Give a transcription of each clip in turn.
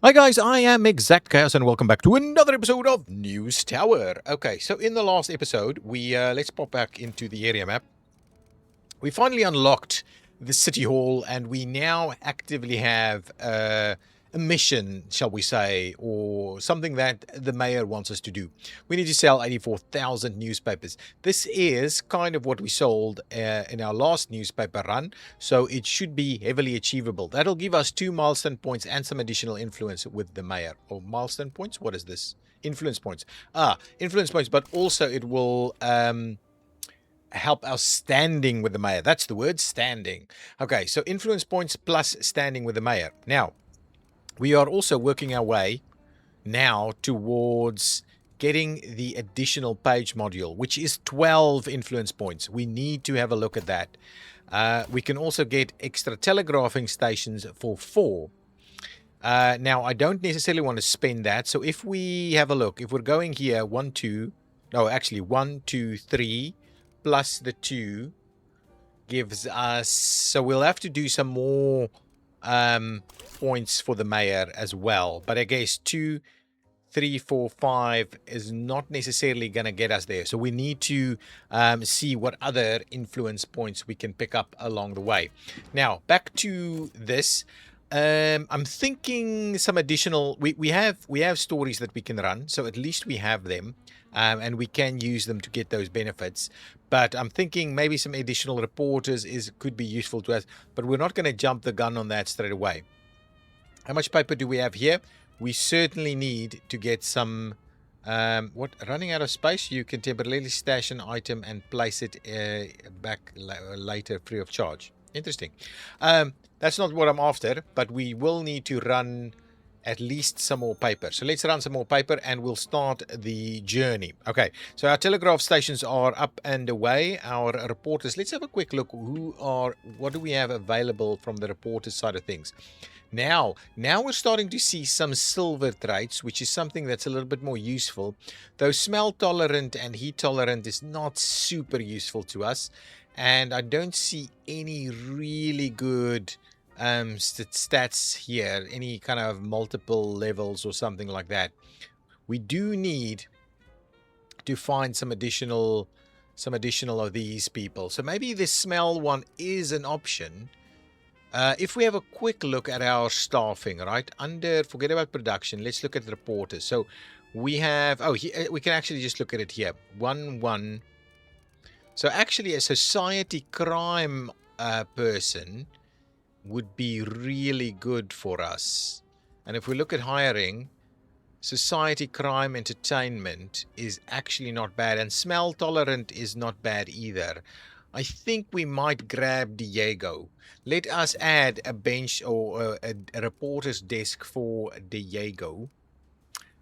Hi guys, I am ExactChaos and welcome back to another episode of News Tower. Okay, so in the last episode, we let's pop back into the area map. We finally unlocked the city hall and we now actively have a mission, shall we say, or something that the mayor wants us to do. We need to sell 84,000 newspapers. This is kind of what we sold in our last newspaper run, so it should be heavily achievable. That'll give us 2 milestone points and some additional influence with the mayor. Or milestone points? What is this? Influence points. Influence points, but also it will help our standing with the mayor. That's the word, standing. Okay, so influence points plus standing with the mayor. Now, we are also working our way now towards getting the additional page module, which is 12 influence points. We need to have a look at that. We can also get extra telegraphing stations for 4. Now, I don't necessarily want to spend that. So if we have a look, if we're going here, 1, 2, 3, plus the 2 gives us, so we'll have to do some more points for the mayor as well, but I guess 2, 3, 4, 5 is not necessarily going to get us there, so we need to see what other influence points we can pick up along the way. Now back to this. I'm thinking some additional. We have stories that we can run, so at least we have them, and we can use them to get those benefits. But I'm thinking maybe some additional reporters could be useful to us. But we're not going to jump the gun on that straight away. How much paper do we have here? We certainly need to get some. Running out of space? You can temporarily stash an item and place it back later free of charge. Interesting. That's not what I'm after, but we will need to run at least some more paper. So let's run some more paper and we'll start the journey. Okay, so our telegraph stations are up and away. Our reporters, let's have a quick look. What do we have available from the reporters side of things? Now we're starting to see some silver traits, which is something that's a little bit more useful. Though smell tolerant and heat tolerant is not super useful to us. And I don't see any really good stats here, any kind of multiple levels or something like that. We do need to find some additional of these people. So maybe this smell one is an option. If we have a quick look at our staffing, right, forget about production, let's look at the reporters. So we have, we can actually just look at it here. 1. So actually a society crime person would be really good for us. And if we look at hiring, society crime entertainment is actually not bad, and smell tolerant is not bad either. I think we might grab Diego. Let us add a bench or a reporter's desk for Diego.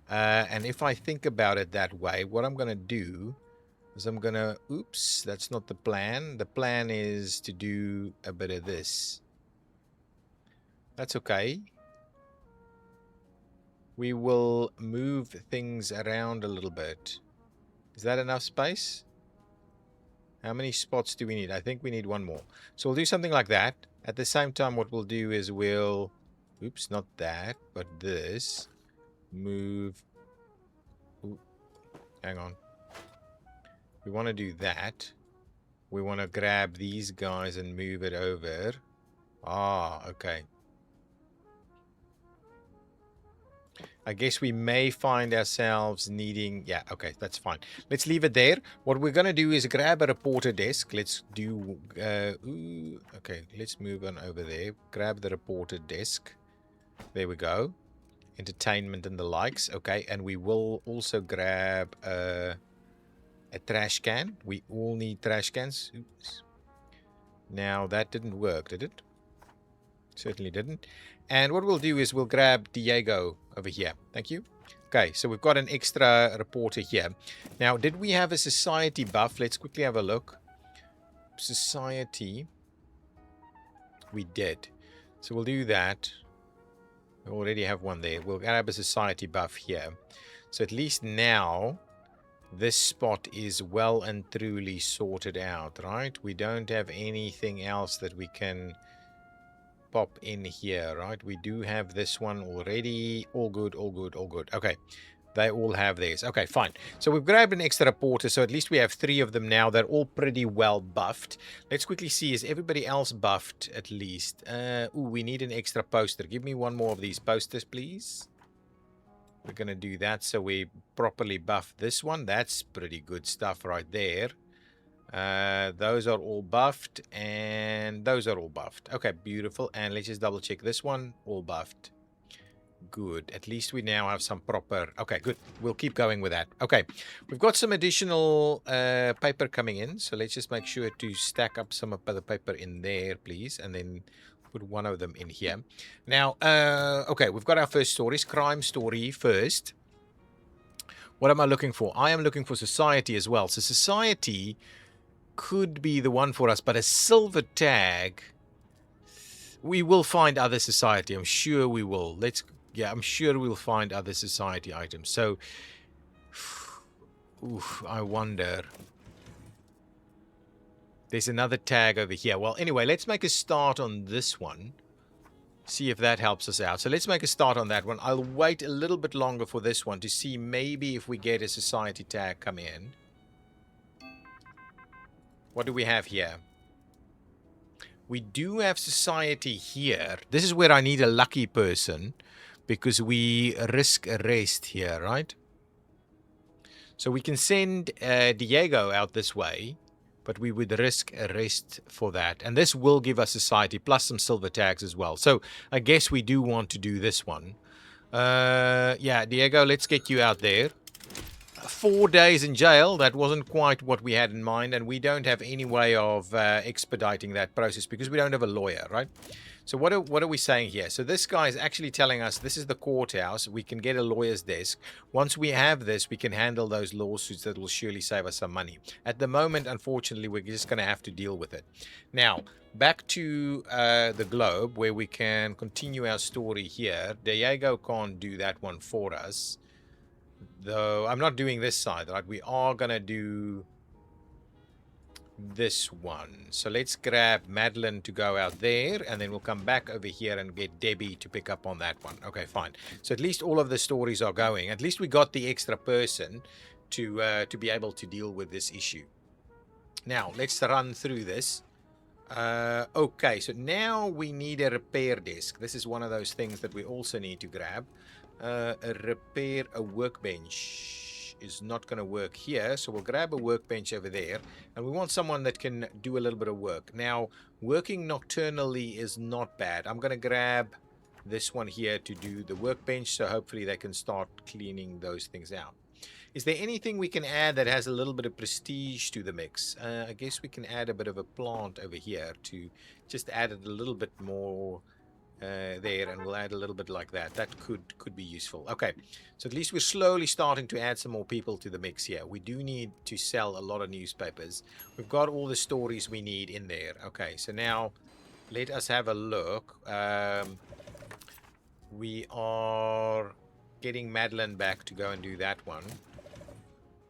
And if I think about it that way, what I'm going to do is I'm going to... Oops, that's not the plan. The plan is to do a bit of this. That's okay. We will move things around a little bit. Is that enough space? How many spots do we need? I think we need 1 more. So we'll do something like that. At the same time, what we'll do is we'll... Oops, not that, but this. Move... Ooh, hang on. We want to do that. We want to grab these guys and move it over. Ah, okay. I guess we may find ourselves needing... Yeah, okay, that's fine. Let's leave it there. What we're going to do is grab a reporter desk. Let's do... okay, let's move on over there. Grab the reporter desk. There we go. Entertainment and the likes. Okay, and we will also grab a trash can. We all need trash cans. Oops. Now, that didn't work, did it? Certainly didn't. And what we'll do is we'll grab Diego over here. Thank you. Okay, so we've got an extra reporter here. Now, did we have a society buff? Let's quickly have a look. Society. We did. So we'll do that. We already have one there. We'll grab a society buff here. So at least now, this spot is well and truly sorted out, right? We don't have anything else that we can pop in here, right? We do have this one already. All good, all good, all good. Okay. They all have theirs. Okay, fine. So we've grabbed an extra reporter, so at least we have 3 of them now. They're all pretty well buffed. Let's quickly see, is everybody else buffed at least? Ooh, we need an extra poster. Give me one more of these posters, please. We're going to do that so we properly buff this one. That's pretty good stuff right there. Those are all buffed, and those are all buffed. Okay, beautiful. And let's just double check this one. All buffed. Good. At least we now have some proper... Okay, good. We'll keep going with that. Okay. We've got some additional paper coming in. So let's just make sure to stack up some of the paper in there, please. And then put one of them in here. Now, okay, we've got our first stories. Crime story first. What am I looking for? I am looking for society as well. So society could be the one for us. But a silver tag... We will find other society. I'm sure we will. Yeah, I'm sure we'll find other society items. So, oof, I wonder. There's another tag over here. Well, anyway, let's make a start on this one. See if that helps us out. So let's make a start on that one. I'll wait a little bit longer for this one to see maybe if we get a society tag come in. What do we have here? We do have society here. This is where I need a lucky person. Because we risk arrest here, right? So we can send Diego out this way, but we would risk arrest for that. And this will give us society, plus some silver tags as well. So I guess we do want to do this one. Yeah, Diego, let's get you out there. 4 days in jail, that wasn't quite what we had in mind. And we don't have any way of expediting that process because we don't have a lawyer, right? So what are we saying here? So this guy is actually telling us this is the courthouse. We can get a lawyer's desk. Once we have this, we can handle those lawsuits that will surely save us some money. At the moment, unfortunately, we're just going to have to deal with it. Now, back to the globe where we can continue our story here. Diego can't do that one for us. Though I'm not doing this side, right? We are going to do... this one. So let's grab Madeline to go out there, and then we'll come back over here and get Debbie to pick up on that one. Okay, fine. So at least all of the stories are going. At least we got the extra person to be able to deal with this issue. Now, let's run through this. Okay, so now we need a repair desk. This is one of those things that we also need to grab. Repair a workbench is not going to work here, so we'll grab a workbench over there, and we want someone that can do a little bit of work. Now, working nocturnally is not bad. I'm going to grab this one here to do the workbench, so hopefully they can start cleaning those things out. Is there anything we can add that has a little bit of prestige to the mix? I guess we can add a bit of a plant over here to just add it a little bit more there, and we'll add a little bit like that. That could be useful. Okay, so at least we're slowly starting to add some more people to the mix here. We do need to sell a lot of newspapers. We've got all the stories we need in there. Okay, so now let us have a look. We are getting Madeline back to go and do that one.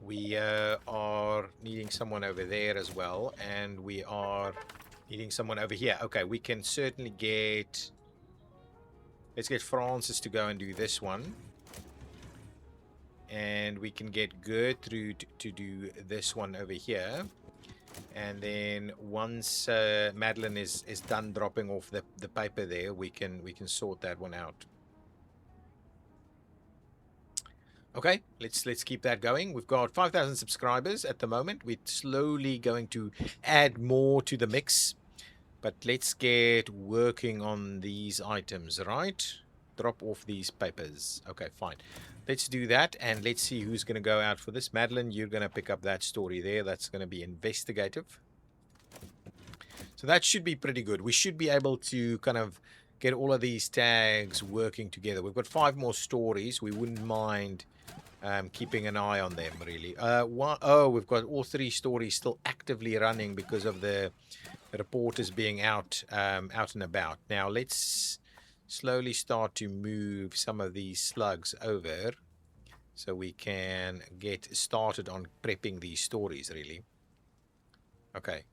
We are needing someone over there as well, and we are needing someone over here. Okay, we can certainly get... Let's get Francis to go and do this one. And we can get Gertrude to do this one over here. And then once Madeline is done dropping off the paper there, we can sort that one out. Okay, let's keep that going. We've got 5,000 subscribers at the moment. We're slowly going to add more to the mix. But let's get working on these items, right? Drop off these papers. Okay, fine. Let's do that, and let's see who's going to go out for this. Madeline, you're going to pick up that story there. That's going to be investigative. So that should be pretty good. We should be able to kind of get all of these tags working together. We've got 5 more stories. We wouldn't mind keeping an eye on them, really. We've got all 3 stories still actively running because of the reporters being out and about. Now let's slowly start to move some of these slugs over so we can get started on prepping these stories, really. Okay,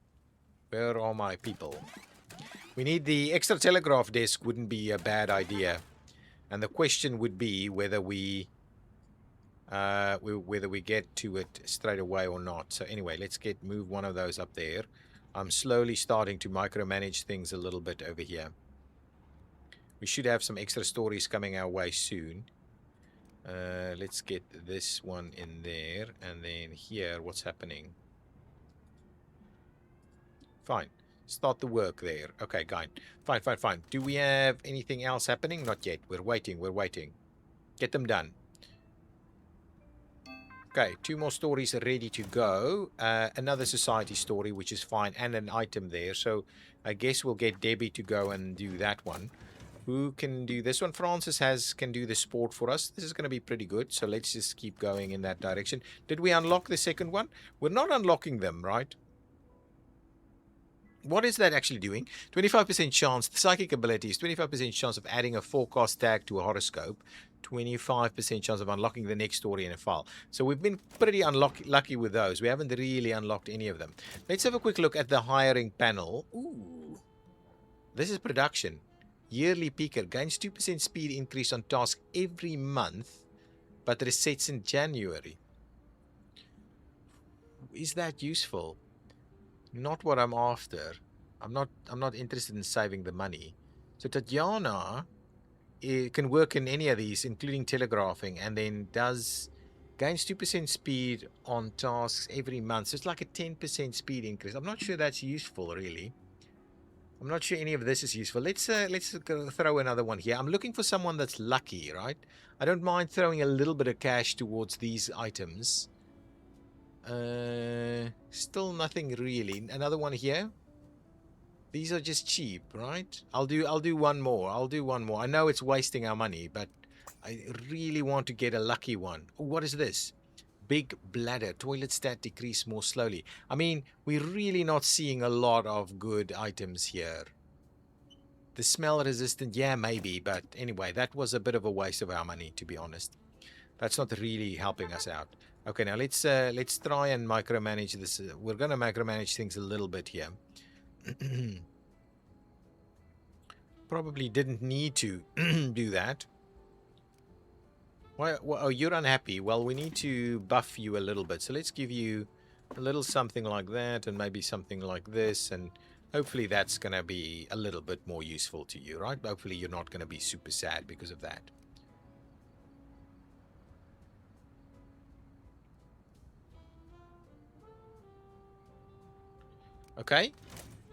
where are my people? We need the extra telegraph desk. Wouldn't be a bad idea. And the question would be whether we get to it straight away or not. So anyway, let's move one of those up there. I'm slowly starting to micromanage things a little bit over here. We should have some extra stories coming our way soon. Let's get this one in there. And then here, what's happening? Fine. Start the work there. Okay, fine. Do we have anything else happening? Not yet. We're waiting. Get them done. Okay, 2 more stories are ready to go. Another society story, which is fine, and an item there. So I guess we'll get Debbie to go and do that one. Who can do this one? Francis can do the sport for us. This is going to be pretty good. So let's just keep going in that direction. Did we unlock the second one? We're not unlocking them, right? What is that actually doing? 25% chance, the psychic abilities, 25% chance of adding a forecast tag to a horoscope, 25% chance of unlocking the next story in a file. So we've been pretty lucky with those. We haven't really unlocked any of them. Let's have a quick look at the hiring panel. Ooh, this is production. Yearly peaker gains 2% speed increase on task every month, but resets in January. Is that useful? Not what I'm after. I'm not interested in saving the money. So Tatiana can work in any of these, including telegraphing, and then gains 2% speed on tasks every month. So it's like a 10% speed increase. I'm not sure that's useful, really. I'm not sure any of this is useful. Let's throw another one here. I'm looking for someone that's lucky, right? I don't mind throwing a little bit of cash towards these items. Still nothing really. Another one here. These are just cheap, right? I'll do one more. I know it's wasting our money, but I really want to get a lucky one. Ooh, what is this? Big bladder. Toilet stat decrease more slowly. I mean, we're really not seeing a lot of good items here. The smell resistant, yeah, maybe, but anyway, that was a bit of a waste of our money, to be honest. That's not really helping us out. Okay, now let's try and micromanage this. We're going to micromanage things a little bit here. Probably didn't need to do that. Why? Well, oh, you're unhappy. Well, we need to buff you a little bit. So let's give you a little something like that, and maybe something like this, and hopefully that's going to be a little bit more useful to you, right? Hopefully you're not going to be super sad because of that. Okay.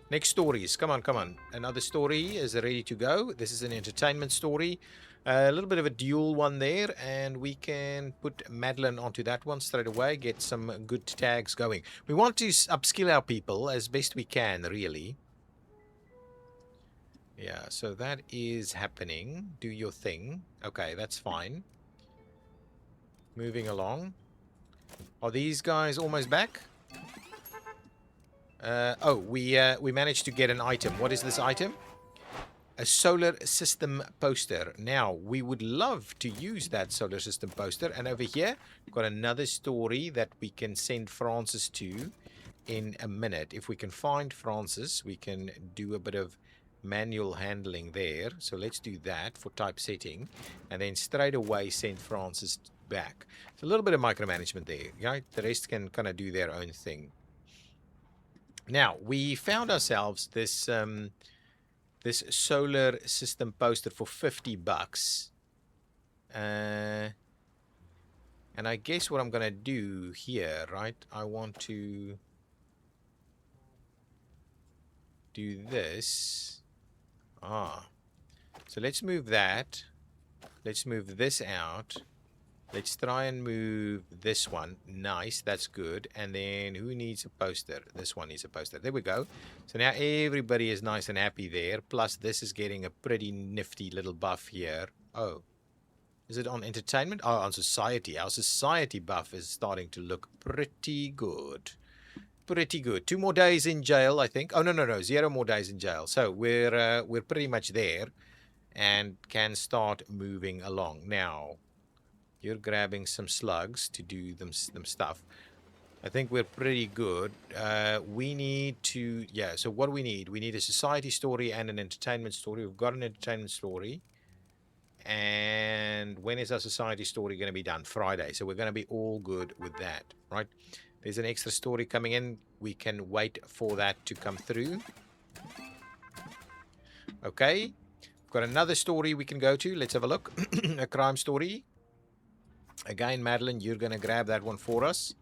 Next stories. Come on. Another story is ready to go. This is an entertainment story. A little bit of a dual one there, and we can put Madeline onto that one straight away, get some good tags going. We want to upskill our people as best we can, really. Yeah, so that is happening. Do your thing. Okay, that's fine. Moving along. Are these guys almost back? We managed to get an item. What is this item? A solar system poster. Now, we would love to use that solar system poster. And over here, we've got another story that we can send Francis to in a minute. If we can find Francis, we can do a bit of manual handling there. So let's do that for typesetting. And then straight away send Francis back. It's a little bit of micromanagement there. Right? The rest can kind of do their own thing. Now, we found ourselves this this solar system poster for $50. And I guess what I'm going to do here, right? I want to do this. So let's move that. Let's move this out. Let's try and move this one. Nice, that's good. And then who needs a poster? This one needs a poster. There we go. So now everybody is nice and happy there. Plus this is getting a pretty nifty little buff here. Oh, is it on entertainment? Oh, on society. Our society buff is starting to look pretty good. Pretty good. 2 more days in jail, I think. Oh, no. 0 more days in jail. So we're pretty much there and can start moving along. Now, you're grabbing some slugs to do them stuff. I think we're pretty good. We need to, yeah, so what do we need? We need a society story and an entertainment story. We've got an entertainment story. And when is our society story going to be done? Friday. So we're going to be all good with that, right? There's an extra story coming in. We can wait for that to come through. Okay. We've got another story we can go to. Let's have a look. A crime story. Again, Madeline, you're going to grab that one for us.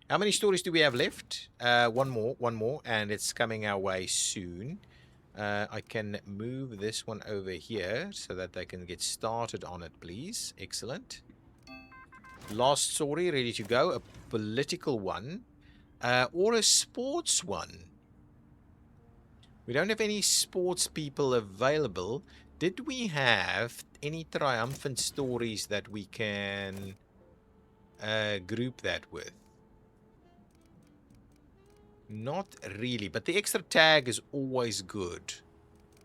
How many stories do we have left? One more, and it's coming our way soon. I can move this one over here so that they can get started on it, please. Excellent. Last story, ready to go. A political one or a sports one. We don't have any sports people available. Did we have any triumphant stories that we can group that with? Not really, but the extra tag is always good,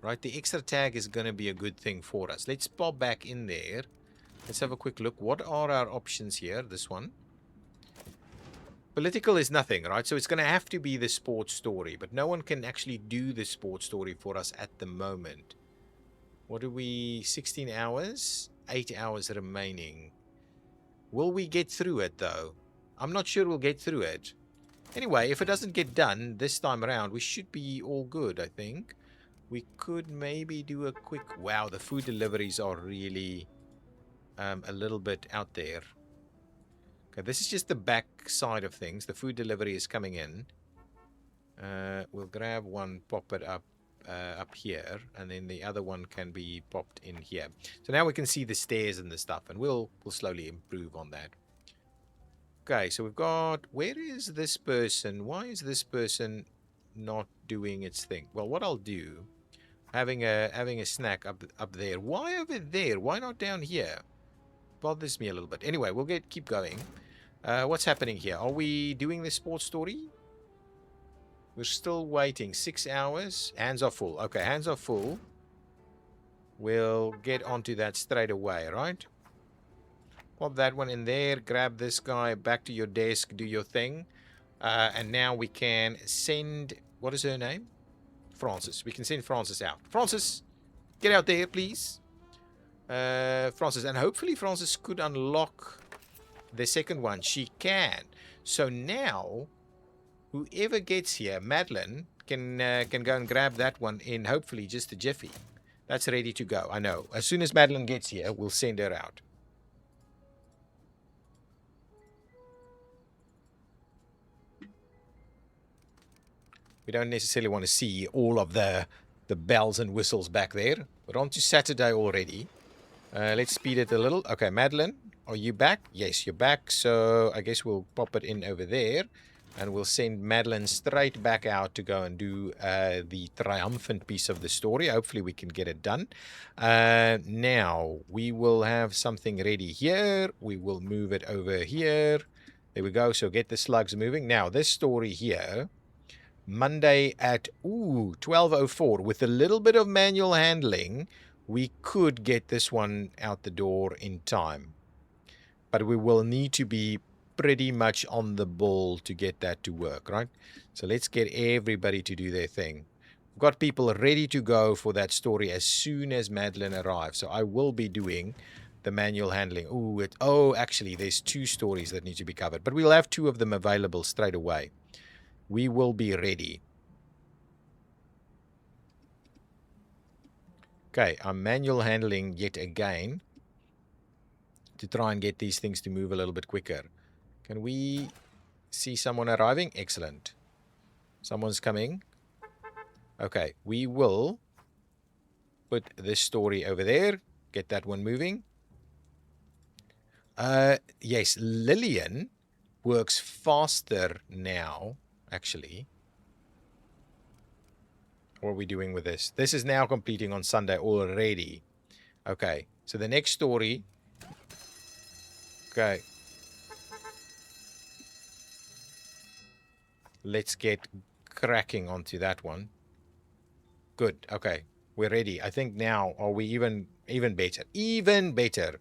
right? The extra tag is going to be a good thing for us. Let's pop back in there. Let's have a quick look. What are our options here? This one. Political is nothing, right? So it's going to have to be the sports story, but no one can actually do the sports story for us at the moment. What are we? 16 hours? 8 hours remaining. Will we get through it, though? I'm not sure we'll get through it. Anyway, if it doesn't get done this time around, we should be all good, I think. We could maybe do a quick... Wow, the food deliveries are really a little bit out there. Okay, this is just the back side of things. The food delivery is coming in. We'll grab one, pop it up here, and then the other one can be popped in here. So now we can see the stairs and the stuff, and we'll slowly improve on that. Okay, so we've got... Where is this person? Why is this person not doing its thing? Well, what I'll do... Having a snack up there. Why over there? Why not down here? Bothers me a little bit. Anyway, we'll keep going. What's happening here? Are we doing the sports story? We're still waiting. 6 hours. Hands are full. Okay, hands are full. We'll get onto that straight away, right? Pop that one in there. Grab this guy back to your desk. Do your thing. And now we can send... What is her name? Francis. We can send Francis out. Francis, get out there, please. Francis. And hopefully Francis could unlock the second one. She can. So now, whoever gets here, Madeline, can go and grab that one in hopefully just a jiffy. That's ready to go. I know. As soon as Madeline gets here, we'll send her out. We don't necessarily want to see all of the bells and whistles back there. We're on to Saturday already. Let's speed it a little. Okay, Madeline, are you back? Yes, you're back. So I guess we'll pop it in over there. And we'll send Madeline straight back out to go and do the triumphant piece of the story. Hopefully we can get it done. Now, we will have something ready here. We will move it over here. There we go. So get the slugs moving. Now, this story here... Monday at 12:04. With a little bit of manual handling, we could get this one out the door in time. But we will need to be pretty much on the ball to get that to work, right? So let's get everybody to do their thing. We've got people ready to go for that story as soon as Madeline arrives. So I will be doing the manual handling. Actually, there's 2 stories that need to be covered. But we'll have 2 of them available straight away. We will be ready. Okay, I'm manual handling yet again to try and get these things to move a little bit quicker. Can we see someone arriving? Excellent. Someone's coming. Okay, we will put this story over there. Get that one moving. Yes, Lillian works faster now. Actually, what are we doing with this? This is now completing on Sunday already. Okay, so the next story. Okay. Let's get cracking onto that one. Good. Okay, we're ready. I think now, are we even better? Even better.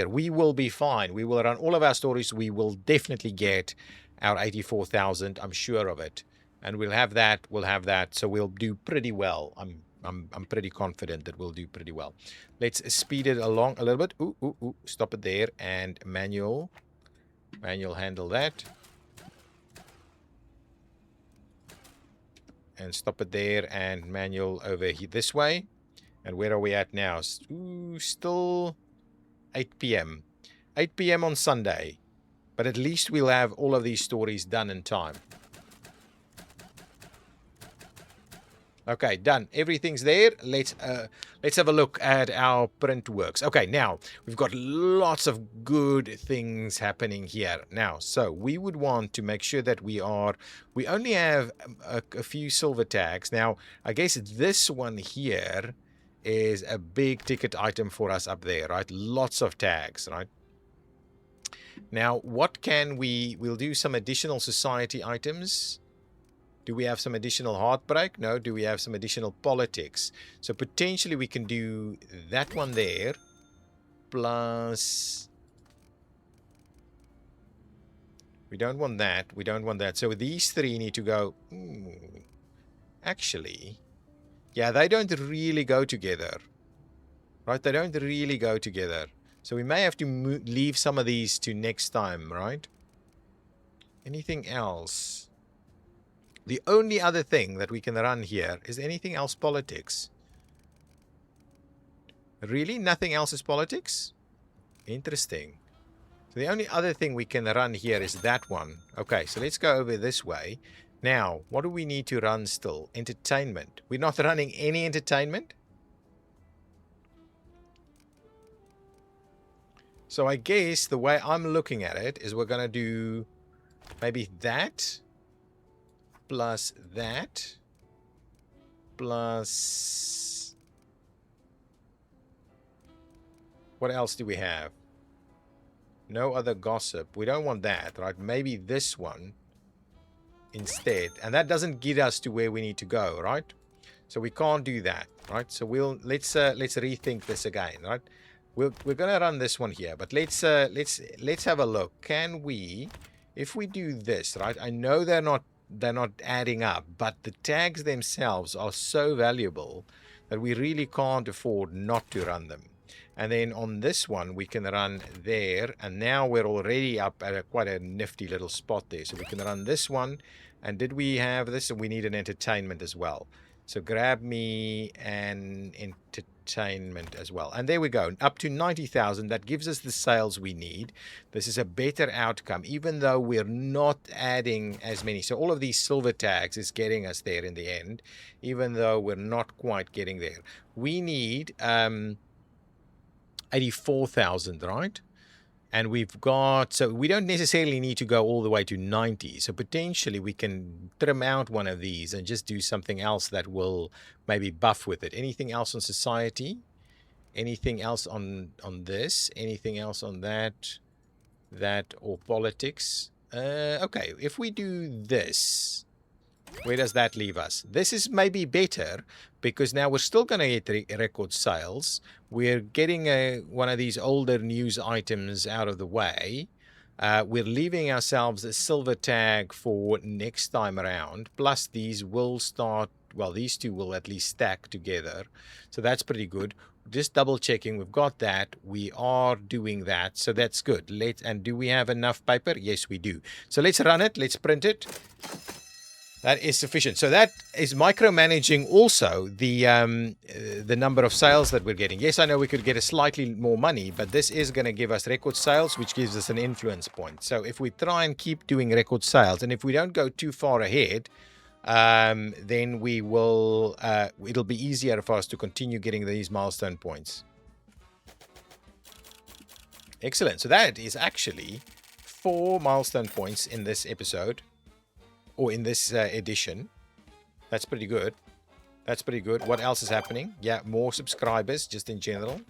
We will be fine. We will run all of our stories. We will definitely get our 84,000. I'm sure of it. And we'll have that. We'll have that. So we'll do pretty well. I'm pretty confident that we'll do pretty well. Let's speed it along a little bit. Ooh. Stop it there. And manual handle that. And stop it there. And manual over here this way. And where are we at now? Ooh, still 8 p.m. 8 p.m. on Sunday. But at least we'll have all of these stories done in time. Okay, done. Everything's there. Let's have a look at our print works. Okay, now we've got lots of good things happening here. Now, so we would want to make sure that we only have a few silver tags. Now, I guess this one here is a big ticket item for us up there, right? Lots of tags, right? Now, what can we'll do some additional society items. Do we have some additional heartbreak? No. Do we have some additional politics? So potentially we can do that one there. Plus, we don't want that. We don't want that. So these three need to go. Actually, yeah, they don't really go together. Right? They don't really go together. So we may have to leave some of these to next time, right? Anything else? The only other thing that we can run here is anything else politics. Really? Nothing else is politics? Interesting. So the only other thing we can run here is that one. Okay, so let's go over this way. Now, what do we need to run still? Entertainment. We're not running any entertainment? So I guess the way I'm looking at it is we're going to do maybe that. Plus that. Plus... what else do we have? No other gossip. We don't want that, right? Maybe this one instead. And that doesn't get us to where we need to go, right? So we can't do that, right? So let's rethink this again, right? We're going to run this one here, but let's have a look. Can we, if we do this, right? I know they're not adding up, but the tags themselves are so valuable that we really can't afford not to run them. And then on this one, we can run there. And now we're already up at quite a nifty little spot there. So we can run this one. And did we have this? And we need an entertainment as well. So grab me an entertainment as well. And there we go. Up to 90,000. That gives us the sales we need. This is a better outcome, even though we're not adding as many. So all of these silver tags is getting us there in the end, even though we're not quite getting there. We need 84,000, right? And we've got, so we don't necessarily need to go all the way to 90. So potentially we can trim out one of these and just do something else that will maybe buff with it. Anything else on society? Anything else on this? Anything else on that or politics? Okay, if we do this, where does that leave us? This is maybe better because now we're still going to get record sales. We're getting one of these older news items out of the way. We're leaving ourselves a silver tag for next time around. Plus these will start, well, these two will at least stack together. So that's pretty good. Just double checking. We've got that. We are doing that. So that's good. And do we have enough paper? Yes, we do. So let's run it. Let's print it. That is sufficient. So that is micromanaging also the number of sales that we're getting. Yes, I know we could get a slightly more money, but this is going to give us record sales, which gives us an influence point. So if we try and keep doing record sales, and if we don't go too far ahead, then we will. It'll be easier for us to continue getting these milestone points. Excellent. So that is actually 4 milestone points in this episode. Or in this edition. That's pretty good. That's pretty good. What else is happening? Yeah, more subscribers just in general.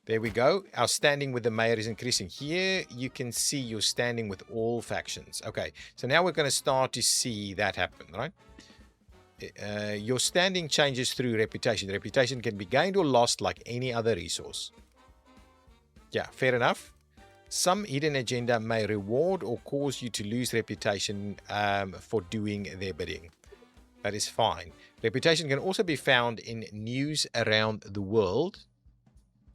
There we go. Our standing with the mayor is increasing. Here you can see you're standing with all factions. Okay, so now we're going to start to see that happen, right? Your standing changes through reputation. Reputation can be gained or lost like any other resource. Yeah, fair enough. Some hidden agenda may reward or cause you to lose reputation for doing their bidding. That is fine. Reputation can also be found in news around the world.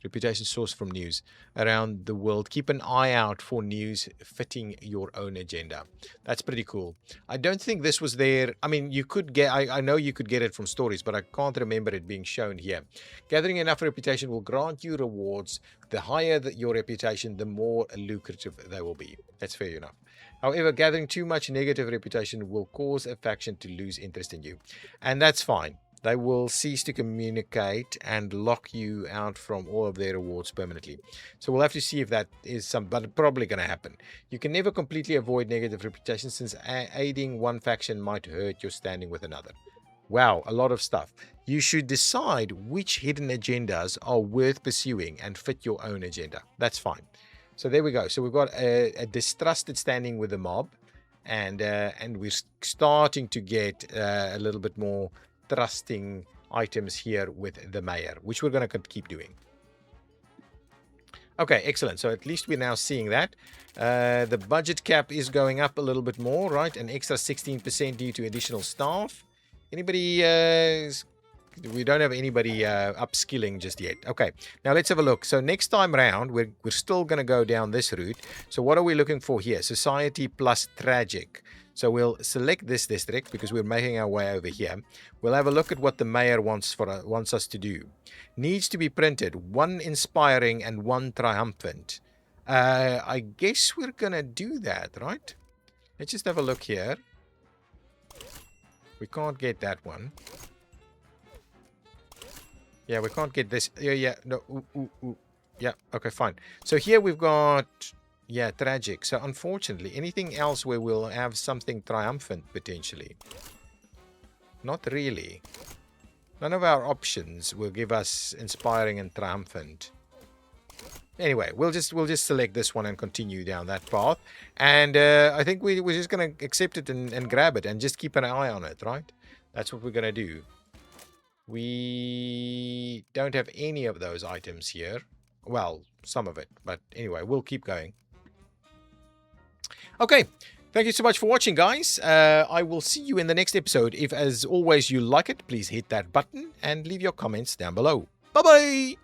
Reputation source from news around the world. Keep an eye out for news fitting your own agenda. That's pretty cool. I don't think this was there. I mean, you could get, I know you could get it from stories, but I can't remember it being shown here. Gathering enough reputation will grant you rewards. The higher your reputation, the more lucrative they will be. That's fair enough. However, gathering too much negative reputation will cause a faction to lose interest in you. And that's fine. They will cease to communicate and lock you out from all of their rewards permanently. So we'll have to see if that is but probably going to happen. You can never completely avoid negative reputation since aiding one faction might hurt your standing with another. Wow, a lot of stuff. You should decide which hidden agendas are worth pursuing and fit your own agenda. That's fine. So there we go. So we've got a distrusted standing with the mob, and we're starting to get a little bit more trusting items here with the mayor, which we're going to keep doing. Okay, excellent. So at least we're now seeing that. The budget cap is going up a little bit more, right? An extra 16% due to additional staff. Anybody... we don't have anybody upskilling just yet. Okay, now let's have a look. So next time round, we're still going to go down this route. So what are we looking for here? Society plus tragic. So we'll select this district because we're making our way over here. We'll have a look at what the mayor wants us to do. Needs to be printed. 1 inspiring and 1 triumphant. I guess we're going to do that, right? Let's just have a look here. We can't get that one. Yeah, we can't get this. Yeah, no. Yeah, okay, fine. So here we've got... yeah, tragic. So unfortunately, anything else where we'll have something triumphant potentially? Not really. None of our options will give us inspiring and triumphant. Anyway, we'll just select this one and continue down that path. And I think we're just going to accept it and grab it and just keep an eye on it, right? That's what we're going to do. We don't have any of those items here. Well, some of it. But anyway, we'll keep going. Okay, thank you so much for watching, guys. I will see you in the next episode. If, as always, you like it, please hit that button and leave your comments down below. Bye-bye!